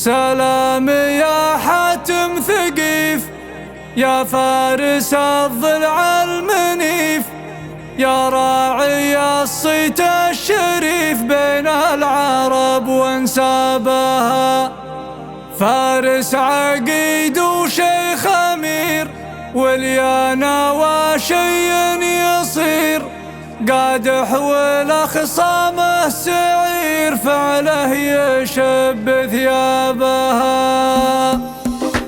سلام يا حاتم ثقيف، يا فارس الضلع المنيف، يا راعي الصيت الشريف بين العرب وانسابها. فارس عقيد وشيخ امير، واليانا وشي يصير، قادح والاخصامه سعير، فعله يشب ثيابها.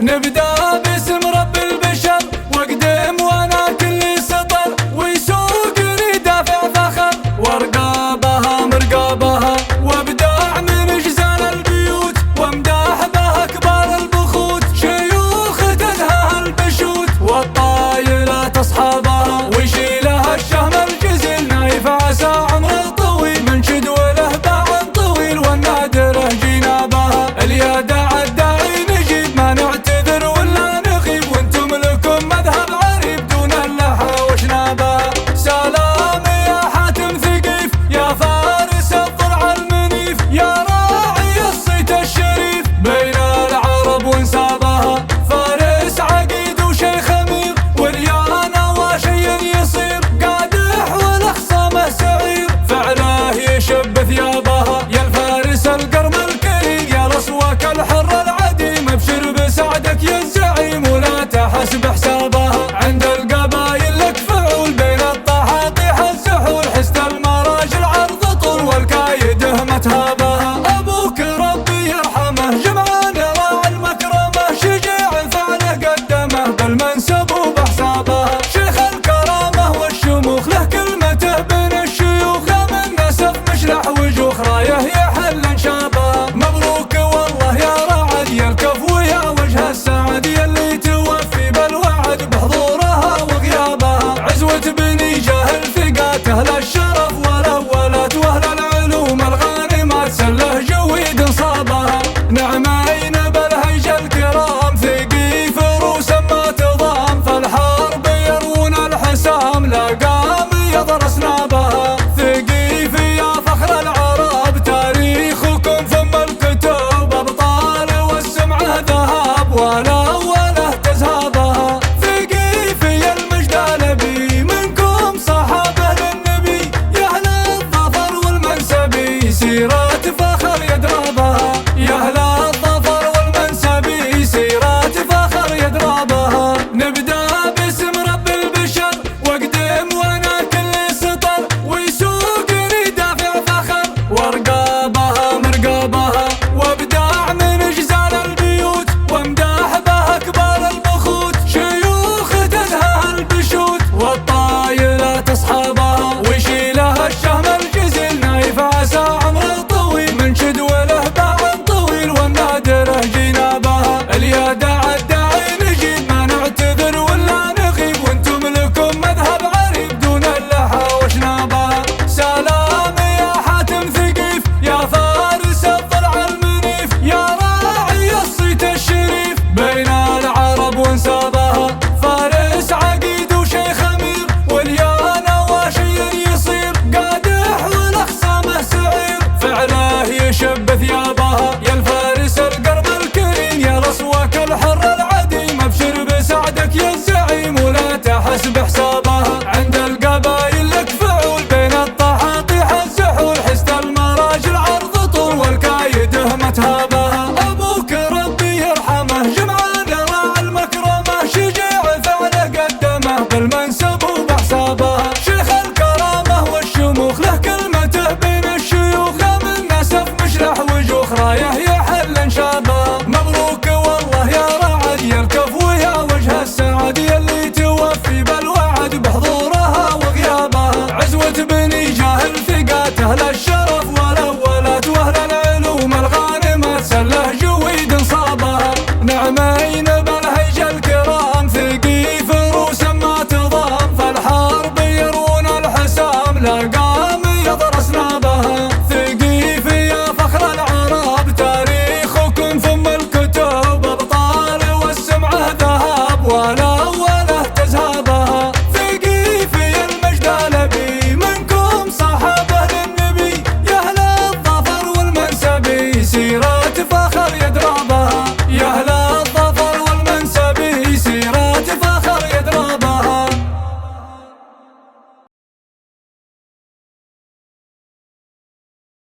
نبدأ باسم رب البشر واقدم وانا كل سطر، ويسوقني دافع فخر وارقابها مرقابها، وابداع من اجزال البيوت وامداح بها كبار البخوت، شيوخ تدهى البشوت والطايلات اصحابها، ويشيلها الشهم الجزل نايف عسى عمره طويل، منشد وله باع طويل والنادره جنابها. اليادع الداعي نجيب ما نعتذر ولا نغيب، وانتم لكم مذهب عريب دون اللحى وشنابها. سلام يا حاتم ثقيف، يا فارس الضلع المنيف، يا راعي الصيت الشريف بين العرب وانسابها. فارس عقيد وشيخ امير، واليانا وشي يصير، قادح والاخصامه سعير، فعله يشب ثيابها. يا الفارس القرم الكريم، يا الاسواك الحر العديم، ابشر بسعدك يا الزعيم ولا تحسب حسابها. عند القبايل لك فعول بين الطحاطيح الزحول، حست المراجل عرض طول والكايد متهابها. ابوك ربي يرحمه جمعان راعي المكرمه، شجاع فعله قدمه بالمنسب وبحسابها. شيخ الكرامه والشموخ له كلمته بين الشيوخ، من نسف مشلح وجوخ رايه يحل انشابها. مبروك والله يا رعد يا الكفو يا وجه السعد، يلي توفي بالوعد بحضورها وغيابها. عزوة بني جاهل ثقات اهل الشرف والاولات، واهل العلوم الغانمات سله جويد صابها. نعمين بالهيج الكرام ثقيف روسا ما تضام، فالحرب يروون الحسام لا قام يضرس نابها. ثقيف يا فخر العرب تاريخكم ثم الكتب، ابطال والسمعه ذهب ولا تزهابها. ثقيف يا المجد النبي منكم صحابه للنبي، يا اهل الظفر والمنسب سيرات فخر يدرابها. يا اهل الظفر والمنسب سيرات فخر يدرابها. نبدا باسم رب البشر واقدم وانا كل سطر، ويسوقني دافع فخر وارقابها مرقابها، وابداع من اجزال البيوت وامداح بها كبار البخوت، شيوخ تدهى البشوت والطايلات اصحابها. ويشيلها الشهم الجزل نايف عسى عمره طويل، منشد وله باع طويل والنادره جنابها. اليادع الداعي نجيب ما نعتذر ولا نغيب، وانتم لكم مذهب عريب دون اللحى وشنابها. سلام يا حاتم ثقيف، يا فارس الضلع المنيف، يا راعي الصيت الشريف بين العرب وانسابها. فارس عقيد وشيخ امير، واليانا وشي يصير، قادح والاخصامه سعير، فعله يشب ثيابها. يا الفارس القرم الكريم، يا الاسواك الحر العديم، ابشر بسعدك يا الزعيم ولا تحسب حسابها.